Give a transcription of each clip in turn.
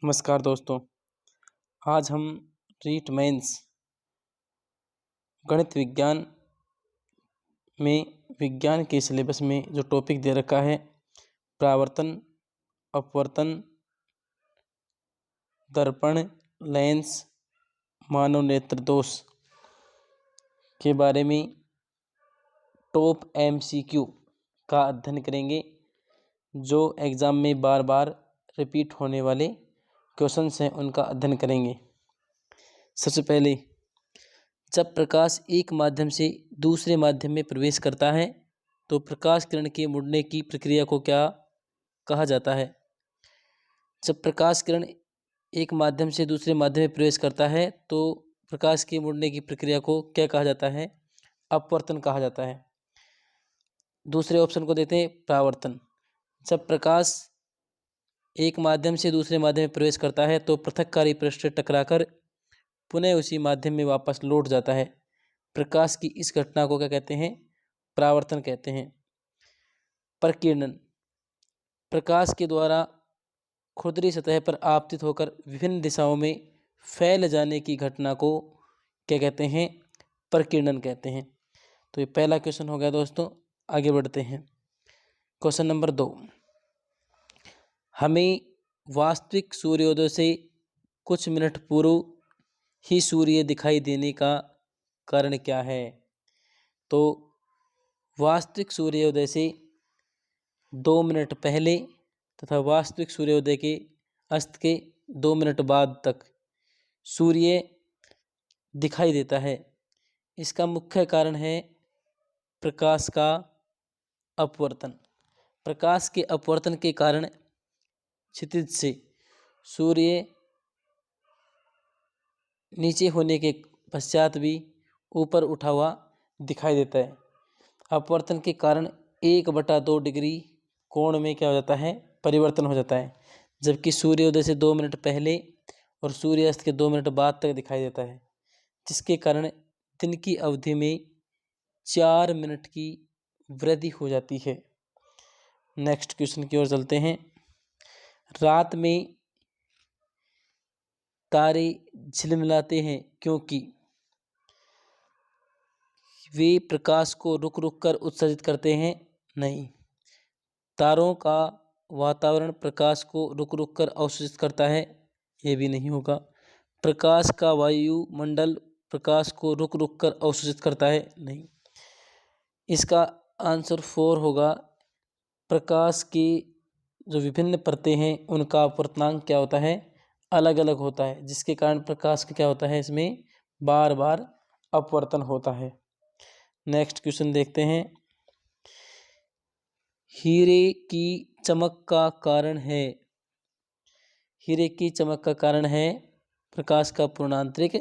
नमस्कार दोस्तों। आज हम रीट मेंस गणित विज्ञान में विज्ञान के सिलेबस में जो टॉपिक दे रखा है परावर्तन, अपवर्तन, दर्पण, लेंस, मानव नेत्र दोष के बारे में टॉप MCQ का अध्ययन करेंगे, जो एग्ज़ाम में बार बार रिपीट होने वाले क्वेश्चंस हैं उनका अध्ययन करेंगे। सबसे पहले, जब प्रकाश एक माध्यम से दूसरे माध्यम में प्रवेश करता है तो प्रकाश किरण के मुड़ने की प्रक्रिया को क्या कहा जाता है? जब प्रकाश किरण एक माध्यम से दूसरे माध्यम में प्रवेश करता है तो प्रकाश के मुड़ने की प्रक्रिया को क्या कहा जाता है? अपवर्तन कहा जाता है। दूसरे ऑप्शन को देते हैं परावर्तन। जब प्रकाश एक माध्यम से दूसरे माध्यम में प्रवेश करता है तो पृथककारी पृष्ठ से टकराकर पुनः उसी माध्यम में वापस लौट जाता है। प्रकाश की इस घटना को क्या कहते हैं? परावर्तन कहते हैं। प्रकीर्णन, प्रकाश के द्वारा खुरदरी सतह पर आपतित होकर विभिन्न दिशाओं में फैल जाने की घटना को क्या कहते हैं? प्रकीर्णन कहते हैं। तो ये पहला क्वेश्चन हो गया दोस्तों। आगे बढ़ते हैं। क्वेश्चन नंबर 2, हमें वास्तविक सूर्योदय से कुछ मिनट पूर्व ही सूर्य दिखाई देने का कारण क्या है? तो वास्तविक सूर्योदय से 2 मिनट पहले तथा वास्तविक सूर्योदय के अस्त के 2 मिनट बाद तक सूर्य दिखाई देता है। इसका मुख्य कारण है प्रकाश का अपवर्तन। प्रकाश के अपवर्तन के कारण क्षितिज से सूर्य नीचे होने के पश्चात भी ऊपर उठा हुआ दिखाई देता है। अपवर्तन के कारण 1/2 डिग्री कोण में क्या हो जाता है? परिवर्तन हो जाता है, जबकि सूर्योदय से 2 मिनट पहले और सूर्यास्त के 2 मिनट बाद तक दिखाई देता है, जिसके कारण दिन की अवधि में 4 मिनट की वृद्धि हो जाती है। नेक्स्ट क्वेश्चन की ओर चलते हैं। रात में तारे झिलमिलाते हैं क्योंकि वे प्रकाश को रुक रुक कर उत्सर्जित करते हैं? नहीं, तारों का वातावरण प्रकाश को रुक रुक कर अवशोषित करता है? ये भी नहीं होगा। प्रकाश का वायुमंडल प्रकाश को रुक रुक कर अवशोषित करता है? नहीं। इसका आंसर 4 होगा। प्रकाश की जो विभिन्न परतें हैं उनका अपवर्तनांक क्या होता है? अलग अलग होता है, जिसके कारण प्रकाश का क्या होता है? इसमें बार बार अपवर्तन होता है। नेक्स्ट क्वेश्चन देखते हैं। हीरे की चमक का कारण है? हीरे की चमक का कारण है प्रकाश का पूर्णांतरिक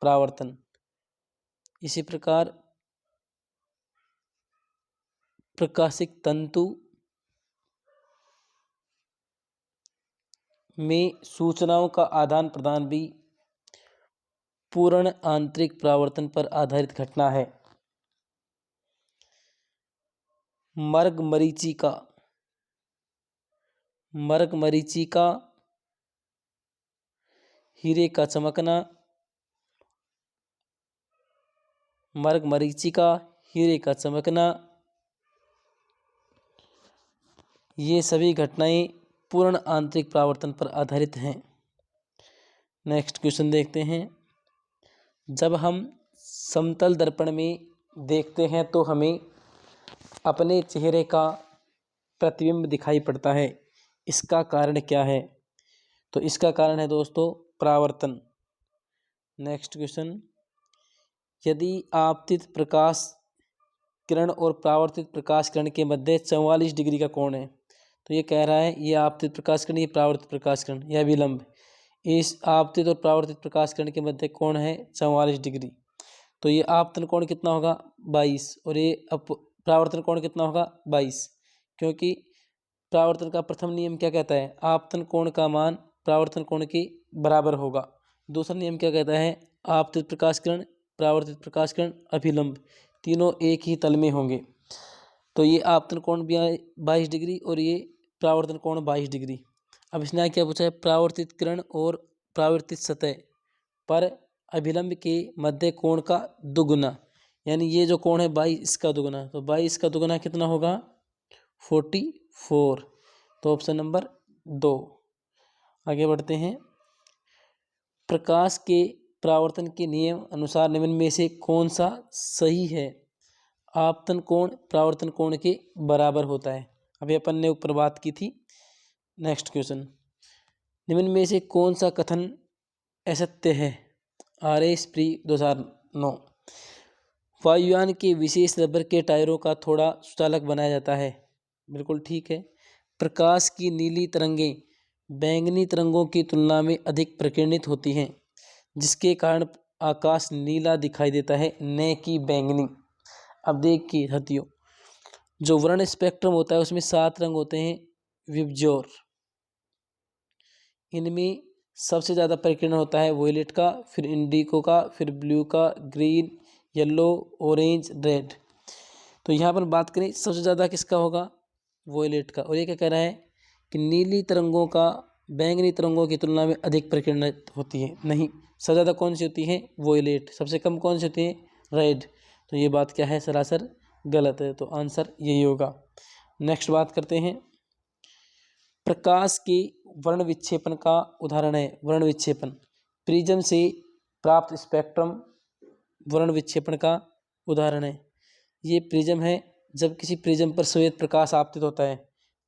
परावर्तन। इसी प्रकार प्रकाशिक तंतु में सूचनाओं का आदान प्रदान भी पूर्ण आंतरिक परावर्तन पर आधारित घटना है। मरगमरीचिका हीरे का चमकना, मरगमरीचिका हीरे का चमकना, ये सभी घटनाएं पूर्ण आंतरिक परावर्तन पर आधारित हैं। नेक्स्ट क्वेश्चन देखते हैं। जब हम समतल दर्पण में देखते हैं तो हमें अपने चेहरे का प्रतिबिंब दिखाई पड़ता है। इसका कारण क्या है? तो इसका कारण है दोस्तों परावर्तन। नेक्स्ट क्वेश्चन, यदि आपतित प्रकाश किरण और परावर्तित प्रकाश किरण के मध्य 44 डिग्री का कोण है, तो ये कह रहा है ये आपतित प्रकाश किरण, ये परावर्तित प्रकाश किरण, यह विलंब। इस आपतित और परावर्तित प्रकाश किरण के मध्य कोण है 44 डिग्री। तो ये आपतन कोण कितना होगा? 22। और ये परावर्तन कोण कितना होगा? 22। क्योंकि परावर्तन का प्रथम नियम क्या कहता है? आपतन कोण का मान परावर्तन कोण के बराबर होगा। दूसरा नियम क्या कहता है? आपतित प्रकाश किरण, परावर्तित प्रकाश किरण, अभिलंब तीनों एक ही तल में होंगे। तो ये आपतन कोण भी 22 डिग्री और ये परावर्तन कोण 22 डिग्री। अब इसने क्या पूछा है, परावर्तित किरण और परावर्तित सतह पर अभिलंब के मध्य कोण का दुगुना, यानी ये जो कोण है 22, इसका दुगुना, तो 22 का दुगुना कितना होगा 44। तो ऑप्शन नंबर 2। आगे बढ़ते हैं। प्रकाश के परावर्तन के नियम अनुसार निम्न में से कौन सा सही है। आपतन कोण परावर्तन कोण के बराबर होता है। अभी अपन ने ऊपर बात की थी। नेक्स्ट क्वेश्चन, निम्न में से कौन सा कथन असत्य है। RA स्प्री 2009। वायुयान के विशेष रबर के टायरों का थोड़ा सुचालक बनाया जाता है। बिल्कुल ठीक है। प्रकाश की नीली तरंगें बैंगनी तरंगों की तुलना में अधिक प्रकीर्णित होती हैं, जिसके कारण आकाश नीला दिखाई देता है, न कि बैंगनी। अब देखिए साथियों, जो वर्ण स्पेक्ट्रम होता है उसमें 7 रंग होते हैं विबज्योर। इनमें सबसे ज़्यादा प्रकीर्णन होता है वोयलेट का, फिर इंडिगो का, फिर ब्लू का, ग्रीन, येलो, ऑरेंज, रेड। तो यहाँ पर बात करें सबसे ज़्यादा किसका होगा, वोयलेट का। और ये क्या कह रहा है कि नीली तरंगों का बैंगनी तरंगों की तुलना में अधिक प्रकीर्णित होती है। नहीं, सबसे ज़्यादा कौन सी होती है, वोयलेट। सबसे कम कौन सी होती है, रेड। तो ये बात क्या है, सरासर गलत है। तो आंसर यही होगा। नेक्स्ट बात करते हैं। प्रकाश के वर्ण विक्षेपण का उदाहरण है। वर्ण विक्षेपण प्रिज्म से प्राप्त स्पेक्ट्रम वर्ण विक्षेपण का उदाहरण है। ये प्रिज्म है। जब किसी प्रिज्म पर श्वेत प्रकाश आपतित होता है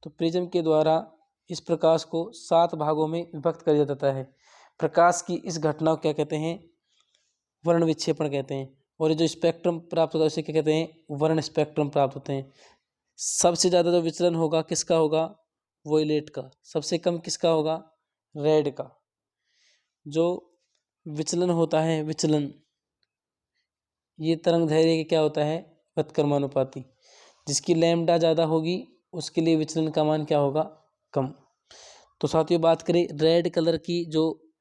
तो प्रिज्म के द्वारा इस प्रकाश को 7 भागों में विभक्त कर दिया जाता है। प्रकाश की इस घटना को क्या कहते हैं, वर्ण विक्षेपण कहते हैं। और ये जो स्पेक्ट्रम प्राप्त होता है उसे क्या कहते हैं, वर्ण स्पेक्ट्रम प्राप्त होते हैं। सबसे ज़्यादा जो विचलन होगा किसका होगा, वोयलेट का। सबसे कम किसका होगा, रेड का। जो विचलन होता है, विचलन ये तरंग दैर्घ्य के क्या होता है, व्युत्क्रमानुपाती। जिसकी लैम्डा ज़्यादा होगी उसके लिए विचलन का मान क्या होगा, कम। तो साथियों बात करें रेड कलर की, जो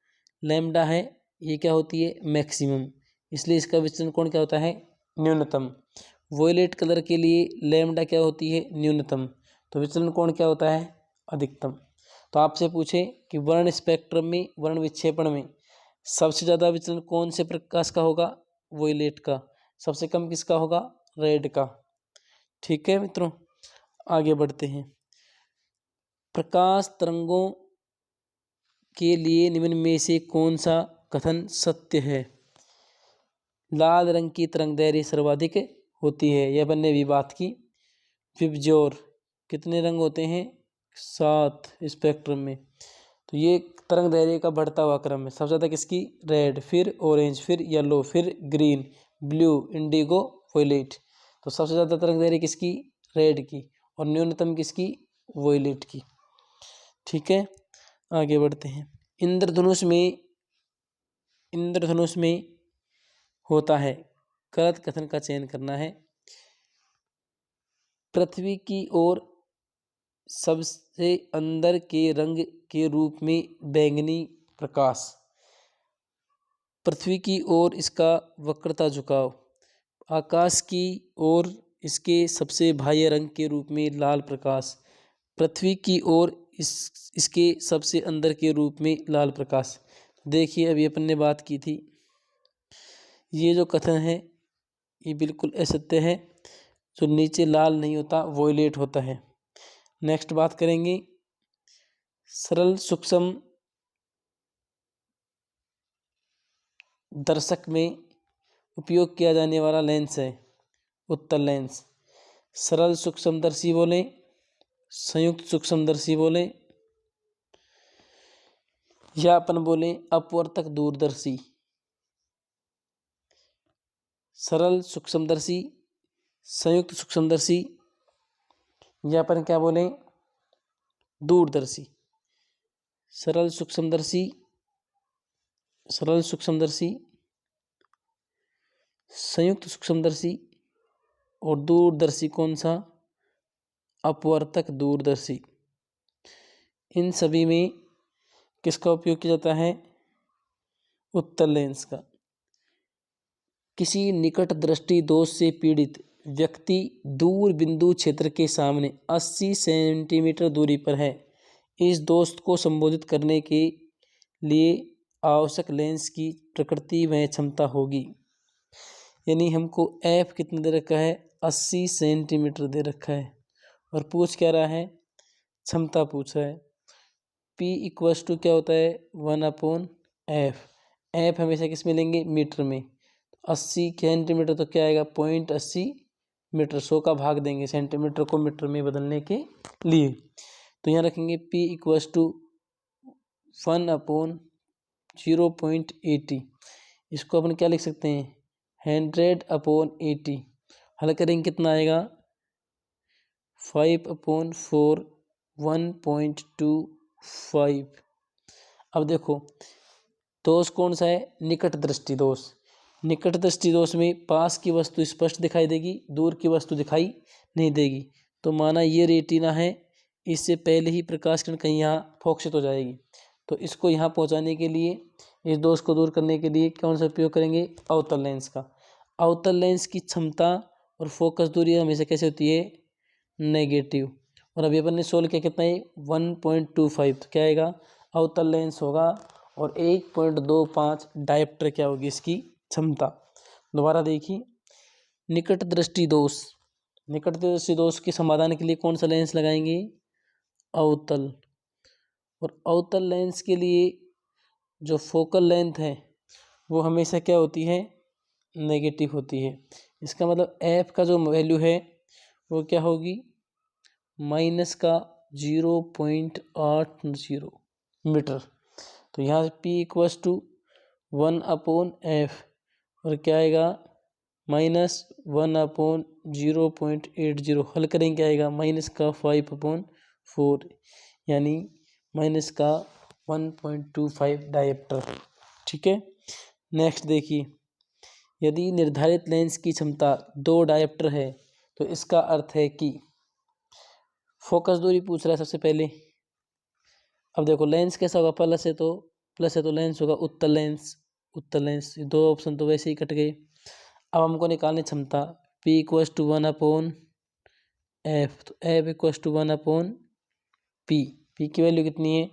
लैम्डा है ये क्या होती है, मैक्सिमम। इसलिए इसका विचलन कोण क्या होता है, न्यूनतम। वोयलेट कलर के लिए लैम्डा क्या होती है, न्यूनतम। तो विचलन कोण क्या होता है, अधिकतम। तो आपसे पूछे कि वर्ण स्पेक्ट्रम में, वर्ण विक्षेपण में सबसे ज़्यादा विचलन कौन से प्रकाश का होगा, वोयलेट का। सबसे कम किसका होगा, रेड का। ठीक है मित्रों, आगे बढ़ते हैं। प्रकाश तरंगों के लिए निम्न में से कौन सा कथन सत्य है। लाल रंग की तरंग दैर्घ्य सर्वाधिक होती है, यह अपन ने भी बात की। विबज्योर कितने रंग होते हैं, 7 स्पेक्ट्रम में। तो ये तरंग दैर्घ्य का बढ़ता हुआ क्रम है। सबसे ज़्यादा किसकी, रेड, फिर ऑरेंज, फिर येलो, फिर ग्रीन, ब्लू, इंडिगो, वोयलेट। तो सबसे ज़्यादा तरंग दैर्घ्य किसकी, रेड की, और न्यूनतम किसकी, वोयलेट की। ठीक है, आगे बढ़ते हैं। इंद्रधनुष में होता है, गलत कथन का चयन करना है। पृथ्वी की ओर सबसे अंदर के रंग के रूप में बैंगनी प्रकाश, पृथ्वी की ओर इसका वक्रता झुकाव, आकाश की ओर इसके सबसे बाह्य रंग के रूप में लाल प्रकाश, पृथ्वी की ओर इसके सबसे अंदर के रूप में लाल प्रकाश। देखिए अभी अपन ने बात की थी, ये जो कथन है ये बिल्कुल असत्य है। जो नीचे लाल नहीं होता वोयलेट होता है। नेक्स्ट बात करेंगे, सरल सूक्ष्म दर्शक में उपयोग किया जाने वाला लेंस है उत्तल लेंस। सरल सूक्ष्मदर्शी बोले, संयुक्त सूक्ष्मदर्शी बोले, या अपन बोले अपवर्तक दूरदर्शी। सरल सूक्ष्मदर्शी, संयुक्त सूक्ष्मदर्शी, या अपन क्या बोले, दूरदर्शी। सरल सूक्ष्मदर्शी, सरल सूक्ष्मदर्शी, संयुक्त सूक्ष्मदर्शी और दूरदर्शी कौन सा, अपवर्तक दूरदर्शी। इन सभी में किसका उपयोग किया जाता है, उत्तल लेंस का। किसी निकट दृष्टि दोष से पीड़ित व्यक्ति दूर बिंदु क्षेत्र के सामने 80 सेंटीमीटर दूरी पर है। इस दोस्त को संबोधित करने के लिए आवश्यक लेंस की प्रकृति व क्षमता होगी। यानी हमको एफ कितना दे रखा है, 80 सेंटीमीटर दे रखा है और पूछ क्या रहा है, क्षमता पूछा है। P इक्वल्स टू क्या होता है, 1/f। एफ हमेशा किस में लेंगे, मीटर में। 80 सेंटीमीटर तो क्या आएगा, 0.80 मीटर। 100 का भाग देंगे सेंटीमीटर को मीटर में बदलने के लिए। तो यहाँ रखेंगे P इक्वल्स टू 1/0.80। इसको अपन क्या लिख सकते हैं, 100/80। हल करेंगे कितना आएगा, 5/4 1.25। अब देखो दोष कौन सा है, निकट दृष्टि दोष। निकट दृष्टि दोष में पास की वस्तु स्पष्ट दिखाई देगी, दूर की वस्तु दिखाई नहीं देगी। तो माना ये रेटिना है, इससे पहले ही प्रकाश किरण कहीं यहाँ फोकसित हो जाएगी। तो इसको यहाँ पहुँचाने के लिए, इस दोष को दूर करने के लिए कौन सा उपयोग करेंगे, अवतल लेंस का। अवतल लेंस की क्षमता और फोकस दूरी हमेशा कैसे होती है, नेगेटिव। और अभी अपन ने सोल्व किया कितना है, 1.25। तो क्या आएगा, अवतल लेंस होगा और 1.25 डायोप्टर क्या होगी इसकी क्षमता। दोबारा देखिए, निकट दृष्टि दोष। निकट दृष्टि दोष के समाधान के लिए कौन सा लेंस लगाएंगे, अवतल। और अवतल लेंस के लिए जो फोकल लेंथ है वो हमेशा क्या होती है, नेगेटिव होती है। इसका मतलब एफ का जो वैल्यू है वो क्या होगी, -0.80 मीटर। तो यहाँ P इक्वल्स टू 1/f और क्या आएगा, -1/0.80। हल करेंगे क्या आएगा, -5/4 यानी -1.25 डायोप्टर। ठीक है। नेक्स्ट देखिए, यदि निर्धारित लेंस की क्षमता 2 डायोप्टर है तो इसका अर्थ है कि, फोकस दूरी पूछ रहा है सबसे पहले। अब देखो लेंस कैसा होगा, प्लस है तो लेंस होगा उत्तल लेंस। उत्तल लेंस, 2 ऑप्शन तो वैसे ही कट गए। अब हमको निकालनी क्षमता, P इक्वल्स टू 1/f। तो F equals to 1/P। P की वैल्यू कितनी है,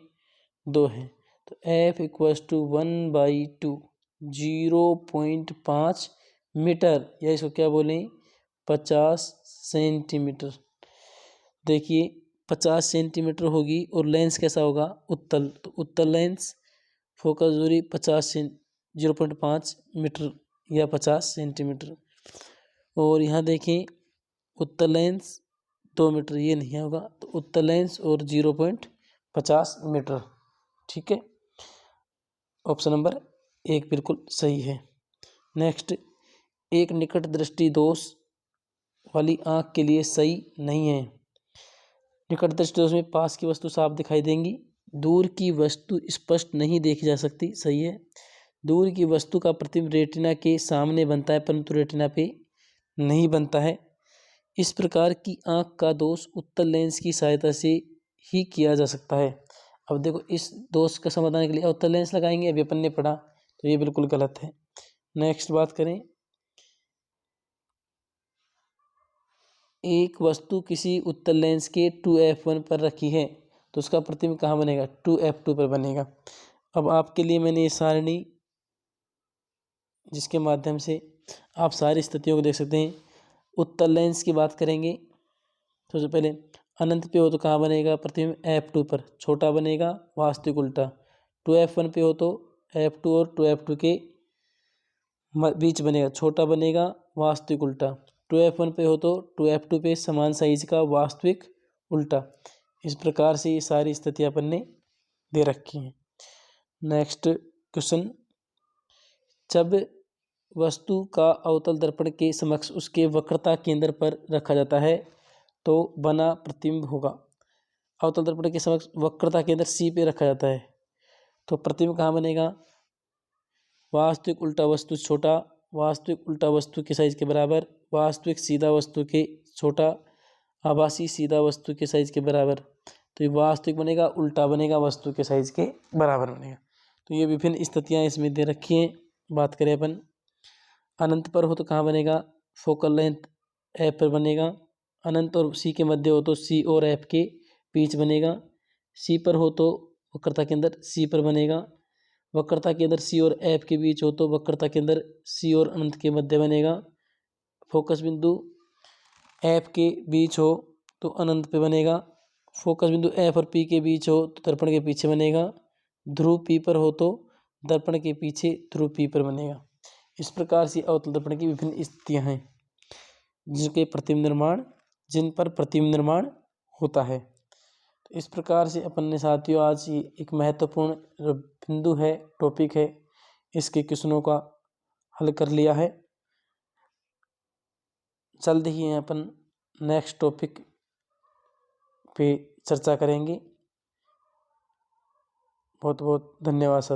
2 है। तो F इक्वल्स टू 1/2 0.5 मीटर, या इसको क्या बोलें, 50 सेंटीमीटर। देखिए 50 सेंटीमीटर होगी और लेंस कैसा होगा, उत्तल। तो उत्तल लेंस, फोकस दूरी 0.5 मीटर या 50 सेंटीमीटर। और यहाँ देखें उत्तल लेंस 2 मीटर, ये नहीं होगा। तो उत्तल लेंस और 0.50 मीटर। ठीक है, ऑप्शन नंबर 1 बिल्कुल सही है। नेक्स्ट, एक निकट दृष्टि दोष वाली आँख के लिए सही नहीं है। निकट दृष्टि दोष में पास की वस्तु साफ दिखाई देंगी, दूर की वस्तु स्पष्ट नहीं देखी जा सकती। सही है। दूर की वस्तु का प्रतिबिंब रेटिना के सामने बनता है परंतु रेटिना पे नहीं बनता है। इस प्रकार की आँख का दोष उत्तल लेंस की सहायता से ही किया जा सकता है। अब देखो इस दोष का समाधान के लिए उत्तल लेंस लगाएंगे, अभी अपन ने पढ़ा, तो ये बिल्कुल गलत है। नेक्स्ट बात करें, एक वस्तु किसी उत्तल लेंस के 2f1 पर रखी है तो उसका प्रतिबिंब कहाँ बनेगा, 2f2 पर बनेगा। अब आपके लिए मैंने ये सारणी, जिसके माध्यम से आप सारी स्थितियों को देख सकते हैं। उत्तल लेंस की बात करेंगे, सबसे पहले अनंत पे हो तो कहाँ बनेगा, प्रतिबिंब f2 पर, छोटा बनेगा, वास्तविक उल्टा। 2f1 पे हो तो f2 और 2f2 के बीच बनेगा, छोटा बनेगा, वास्तविक उल्टा। 2f1 पे हो तो 2f2 पे समान साइज का, वास्तविक उल्टा। इस प्रकार से ये सारी स्थितियाँ अपन ने दे रखी हैं। नेक्स्ट क्वेश्चन, जब वस्तु का अवतल दर्पण के समक्ष उसके वक्रता केंद्र पर रखा जाता है तो बना प्रतिबिंब होगा। अवतल दर्पण के समक्ष वक्रता केंद्र C पे रखा जाता है तो प्रतिबिंब कहाँ बनेगा, वास्तविक उल्टा वस्तु छोटा, वास्तविक उल्टा वस्तु के साइज के बराबर, वास्तविक सीधा वस्तु के छोटा, आभासी सीधा वस्तु के साइज के बराबर। तो ये वास्तविक बनेगा, उल्टा बनेगा, वस्तु के साइज के बराबर बनेगा। तो ये विभिन्न स्थितियाँ इसमें दे रखी हैं। बात करें अपन, अनंत पर हो तो कहाँ बनेगा, फोकल लेंथ F पर बनेगा। अनंत और C के मध्य हो तो C और F के बीच बनेगा। सी पर हो तो वक्रता केंद्र सी पर बनेगा। वक्रता केंद्र सी और एफ के बीच हो तो वक्रता केंद्र सी और अनंत के मध्य बनेगा। फोकस बिंदु एफ के बीच हो तो अनंत पे बनेगा। फोकस बिंदु एफ और पी के बीच हो तो दर्पण के पीछे बनेगा। ध्रुव पी पर हो तो दर्पण के पीछे ध्रुव पी पर बनेगा। इस प्रकार से अवतल दर्पण की विभिन्न स्थितियां हैं जिन पर प्रतिबिंब निर्माण होता है। तो इस प्रकार से अपन ने साथियों आज ये एक महत्वपूर्ण बिंदु है, टॉपिक है, इसके क्वेश्चनों का हल कर लिया है। जल्द ही अपन नेक्स्ट टॉपिक पे चर्चा करेंगे। बहुत बहुत धन्यवाद सर।